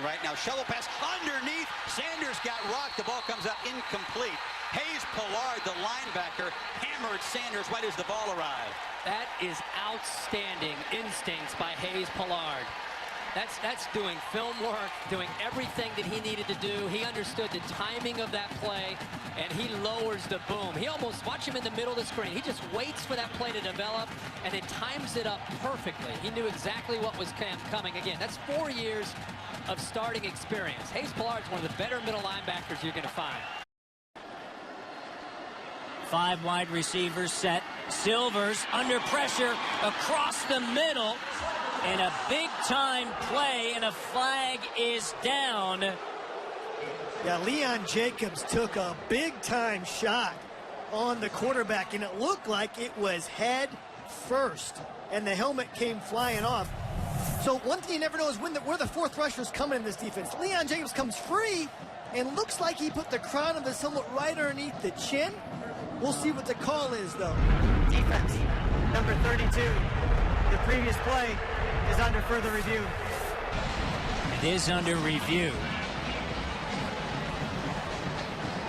right now. Shovel pass underneath. Sanders got rocked. The ball comes out incomplete. Hayes Pollard, the linebacker, hammered Sanders right as the ball arrived. That is outstanding instincts by Hayes Pollard. That's doing film work, doing everything that he needed to do. He understood the timing of that play, and he lowers the boom. He almost, watch him in the middle of the screen. He just waits for that play to develop, and it times it up perfectly. He knew exactly what was coming. Again, that's 4 years of starting experience. Hayes Pollard's one of the better middle linebackers you're going to find. 5 wide receivers set. Silvers under pressure across the middle. And a big-time play, and a flag is down. Yeah, Leon Jacobs took a big-time shot on the quarterback, and it looked like it was head first, and the helmet came flying off. So one thing you never know is where the fourth rusher's coming in this defense. Leon Jacobs comes free, and looks like he put the crown of his helmet right underneath the chin. We'll see what the call is, though. Defense, number 32. The previous play is under further review. It is under review.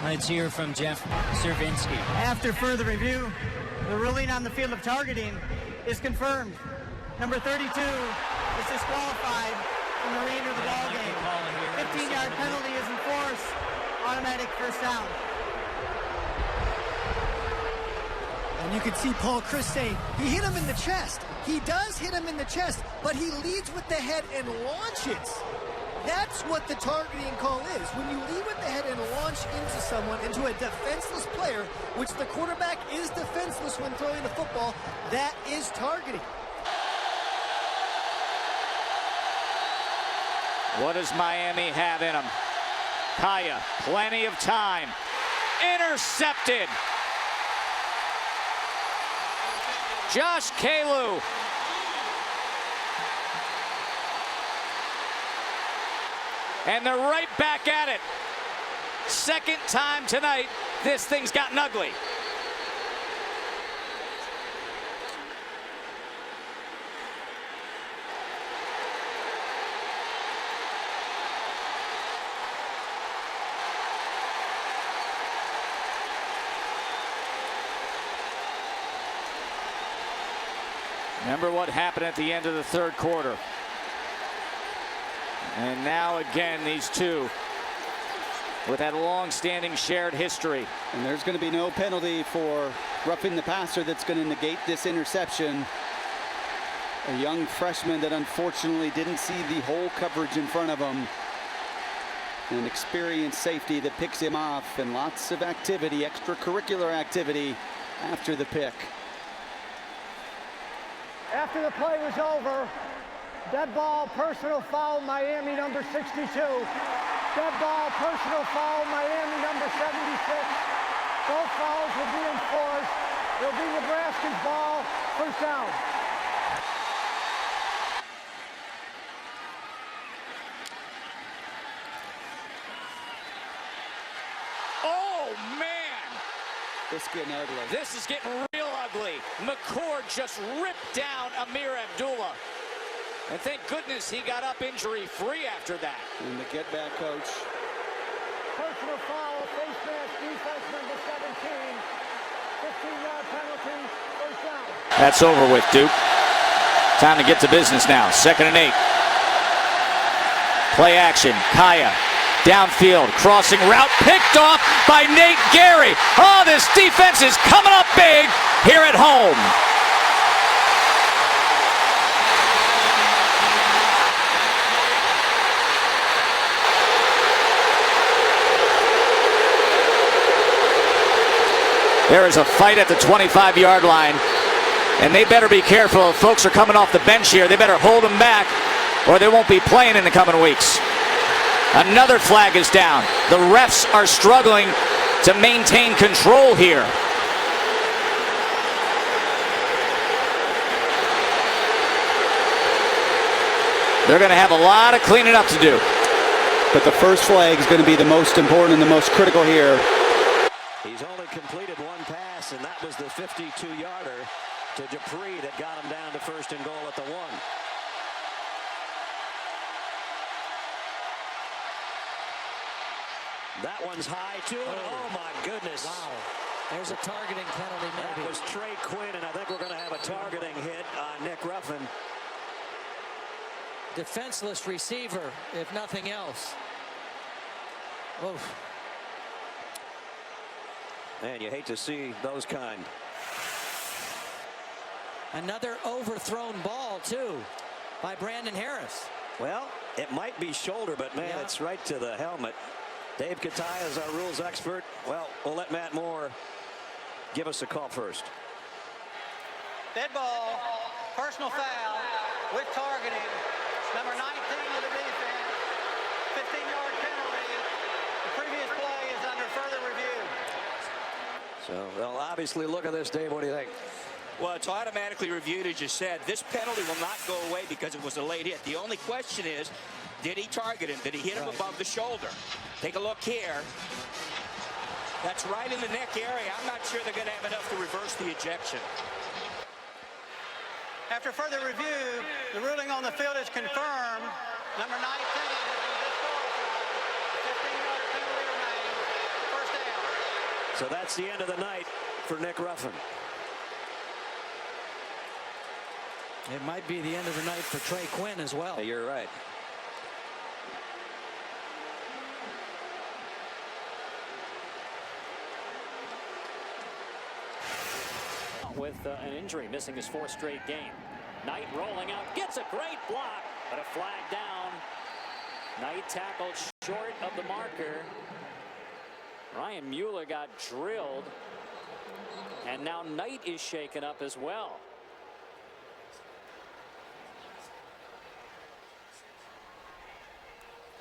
Let's hear from Jeff Servinski. After further review, the ruling on the field of targeting is confirmed. Number 32 is disqualified from the remainder of the ball game. 15-yard penalty is enforced. Automatic first down. And you can see Paul Chris saying he hit him in the chest. He does hit him in the chest, but he leads with the head and launches. That's what the targeting call is. When you lead with the head and launch into someone, into a defenseless player, which the quarterback is defenseless when throwing the football, that is targeting. What does Miami have in them? Kaya, plenty of time. Intercepted. Josh Kalu. And they're right back at it. Second time tonight, this thing's gotten ugly. Remember what happened at the end of the third quarter. And now again, these two with that long-standing shared history. And there's going to be no penalty for roughing the passer that's going to negate this interception. A young freshman that unfortunately didn't see the whole coverage in front of him. An experienced safety that picks him off, and lots of activity, extracurricular activity after the pick. After the play was over, dead ball, personal foul, Miami number 62. Dead ball, personal foul, Miami number 76. Both fouls will be enforced. It'll be Nebraska's ball, first down. Oh, man! This is getting ugly. This is getting real ugly. McCord just ripped down Amir Abdullah. And thank goodness he got up injury-free after that. And the get-back coach. Personal foul, face mask, defense number 17. 15-yard penalty, first down. That's over with, Duke. Time to get to business now. 2nd and 8. Play action. Kaya. Downfield. Crossing route. Picked off by Nate Gary. Oh, this defense is coming up big here at home. There is a fight at the 25-yard line, and they better be careful if folks are coming off the bench here. They better hold them back, or they won't be playing in the coming weeks. Another flag is down. The refs are struggling to maintain control here. They're going to have a lot of cleaning up to do. But the first flag is going to be the most important and the most critical here. He's only completed one pass, and that was the 52-yarder to Dupree that got him down to 1st and goal at the 1. That one's high, too. Oh, my goodness. Wow. There's a targeting penalty, maybe. That was Trey Quinn, and I think we're going to have a targeting hit on Nick Ruffin. Defenseless receiver, if nothing else. Oof. Man, you hate to see those kind. Another overthrown ball, too, by Brandon Harris. Well, it might be shoulder, but, man, Yeah. it's right to the helmet. Dave Kataya is our rules expert. Well, we'll let Matt Moore give us a call first. Dead ball, personal foul with targeting. Number 19 of the defense. 15-yard penalty. The previous play is under further review. So they'll obviously look at this. Dave, what do you think? Well, it's automatically reviewed, as you said. This penalty will not go away because it was a late hit. The only question is, did he target him? Did he hit him above the shoulder? Take a look here. That's right in the neck area. I'm not sure they're going to have enough to reverse the ejection. After further review, the ruling on the field is confirmed. Number 19 has been disqualified. 15-yard penalty remains. First down. So that's the end of the night for Nick Ruffin. It might be the end of the night for Trey Quinn as well. You're right. With an injury, missing his 4th straight game. Knight rolling out, gets a great block, but a flag down. Knight tackled short of the marker. Ryan Mueller got drilled, and now Knight is shaken up as well.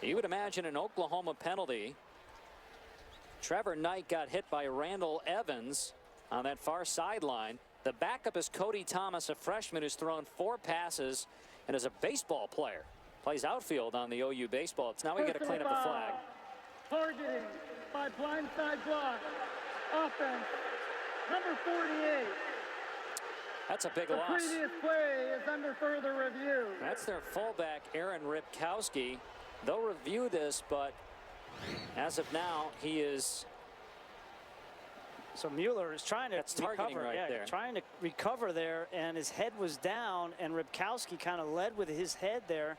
You would imagine an Oklahoma penalty. Trevor Knight got hit by Randall Evans on that far sideline. The backup is Cody Thomas, a freshman who's thrown 4 passes and is a baseball player. Plays outfield on the OU baseball. It's now we got to clean up the flag. Targeting by blindside block. Offense, number 48. That's a big The loss. previous play is under further review. That's their fullback, Aaron Ripkowski. They'll review this, but as of now, he is. So Mueller is trying to targeting recover, right there. trying to recover there, and his head was down, and Ripkowski kind of led with his head there.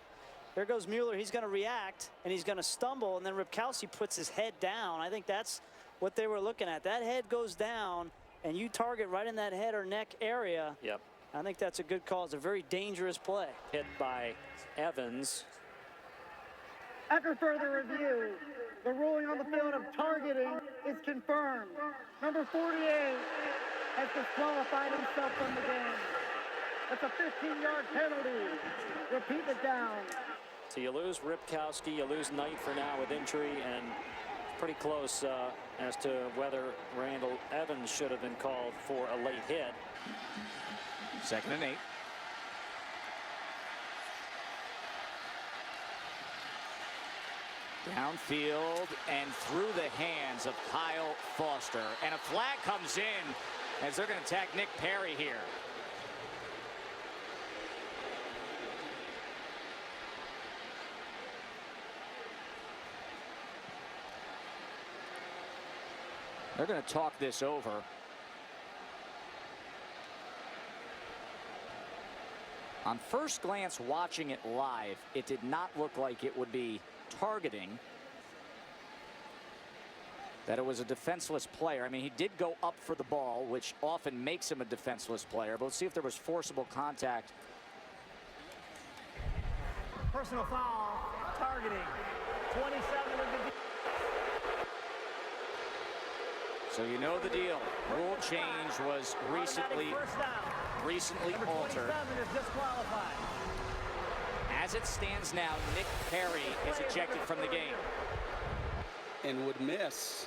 There goes Mueller. He's going to react, and he's going to stumble, and then Ripkowski puts his head down. I think that's what they were looking at. That head goes down, and you target right in that head or neck area. Yep. I think that's a good call. It's a very dangerous play. Hit by Evans. After further review, the ruling on the field of targeting is confirmed. Number 48 has disqualified himself from the game. That's a 15-yard penalty. Repeat the down. So you lose Ripkowski, you lose Knight for now with injury, and pretty close as to whether Randall Evans should have been called for a late hit. 2nd and 8. Downfield and through the hands of Kyle Foster. And a flag comes in as they're going to attack Nick Perry here. They're going to talk this over. On first glance, watching it live, it did not look like it would be targeting, that it was a defenseless player. I mean, he did go up for the ball, which often makes him a defenseless player, but let's see if there was forcible contact. Personal foul, targeting. 27 of the. So you know the deal. Rule change was recently altered. Is disqualified. As it stands now, Nick Perry is ejected from the game. And would miss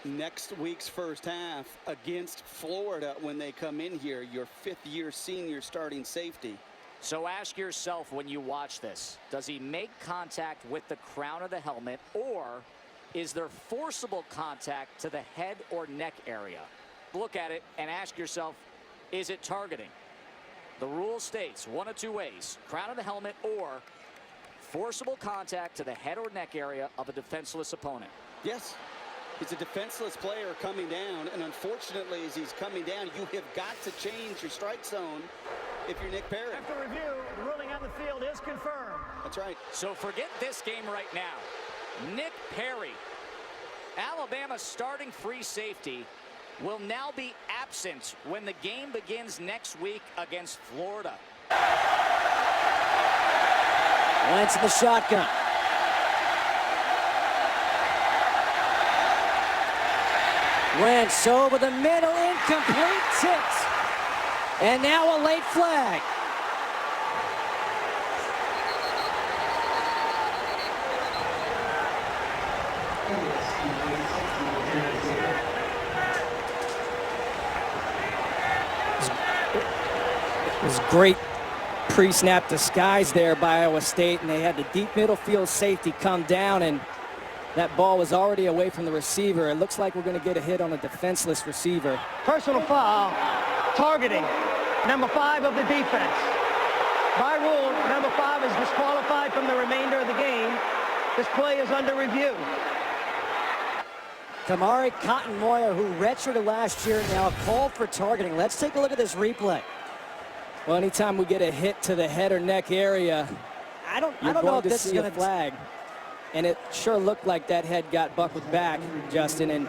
next week's first half against Florida when they come in here, your 5th-year senior starting safety. So ask yourself when you watch this, does he make contact with the crown of the helmet, or is there forcible contact to the head or neck area? Look at it and ask yourself, is it targeting? The rule states one of two ways: crown of the helmet or forcible contact to the head or neck area of a defenseless opponent. Yes. He's a defenseless player coming down, and unfortunately, as he's coming down, you have got to change your strike zone if you're Nick Perry. After review, the ruling on the field is confirmed. That's right. So forget this game right now. Nick Perry, Alabama's starting free safety, will now be absent when the game begins next week against Florida. Wentz in the shotgun. Wentz over the middle, incomplete, tipped. And now a late flag. It was great pre-snap disguise there by Iowa State, and they had the deep middle field safety come down, and that ball was already away from the receiver. It looks like we're going to get a hit on a defenseless receiver. Personal foul, targeting number 5 of the defense. By rule, number 5 is disqualified from the remainder of the game. This play is under review. Kamari Cotton-Moyer, who redshirted last year, now called for targeting. Let's take a look at this replay. Well, anytime we get a hit to the head or neck area, I don't know if this is going to flag. And it sure looked like that head got buckled back, Justin, and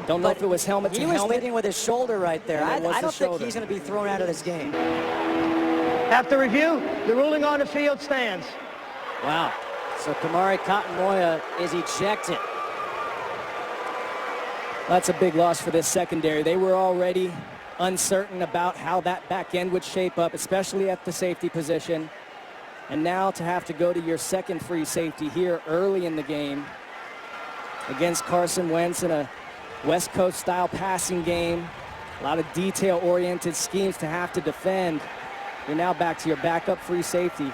don't know if it was helmet to helmet. He was thinking with his shoulder right there. I don't think he's going to be thrown out of this game. After review, the ruling on the field stands. Wow. So Kamari Cotton-Moyer is ejected. That's a big loss for this secondary. They were already uncertain about how that back end would shape up, especially at the safety position. And now to have to go to your second free safety here early in the game against Carson Wentz in a West Coast style passing game, a lot of detail-oriented schemes to have to defend. You're now back to your backup free safety.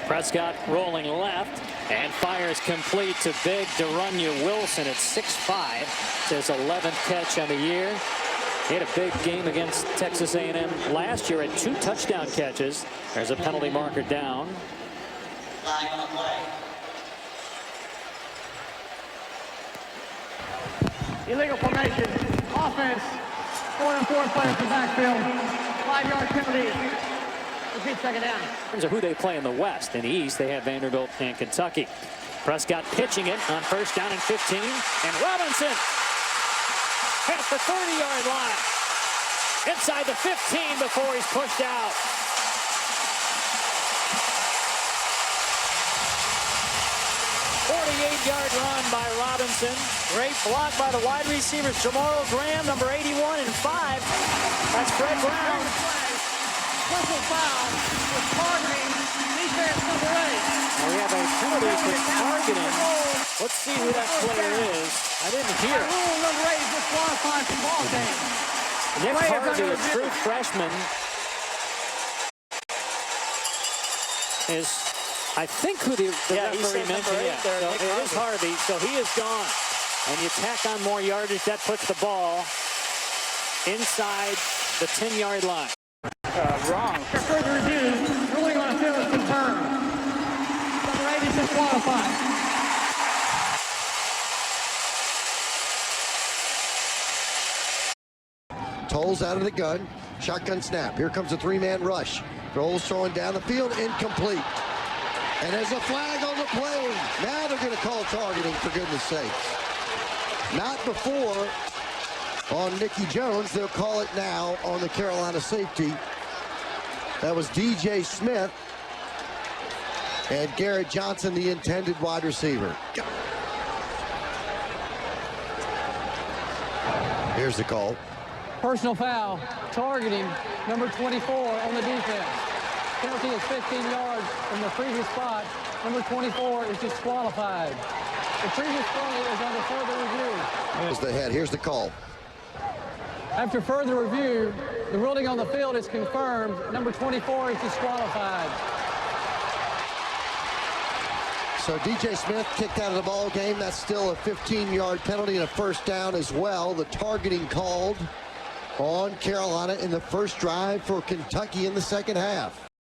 Prescott rolling left and fires complete to big Darunya Wilson at 6'5". It's his 11th catch on the year. He had a big game against Texas A&M last year at 2 touchdown catches. There's a penalty marker down. Illegal formation. Offense. 4-on-4 players from backfield. 5-yard penalty. Repeat, second down. In terms of who they play in the West. In the East, they have Vanderbilt and Kentucky. Prescott pitching it on 1st down and 15. And Robinson at the 30-yard line. Inside the 15 before he's pushed out. Yard run by Robinson. Great block by the wide receivers. Jamaro Graham, number 81 and 5. That's Fred Brown. Personal foul with targeting defense number 8. Now we have a penalty for targeting. Let's see who that player is. I didn't hear. Rule number 8 is disqualified from ball game. Nick Harvey, a true freshman, is, I think, who the referee mentioned. Yeah. So it is Harvey, so he is gone. And you tack on more yardage, that puts the ball inside the 10-yard line. Wrong. For further review, ruling on the field is confirmed. Number 8 is disqualified. Tolles out of the gun. Shotgun snap. Here comes a 3-man rush. Rolls throwing down the field. Incomplete. And there's a flag on the play. Now they're going to call targeting, for goodness sakes. Not before on Nicky Jones. They'll call it now on the Carolina safety. That was DJ Smith. And Garrett Johnson, the intended wide receiver. Here's the call. Personal foul, targeting number 24 on the defense. Penalty is 15 yards from the previous spot. Number 24 is disqualified. The previous play is under further review. Here's the head. Here's the call. After further review, the ruling on the field is confirmed. Number 24 is disqualified. So DJ Smith kicked out of the ball game. That's still a 15-yard penalty and a first down as well. The targeting called on Carolina in the first drive for Kentucky in the second half.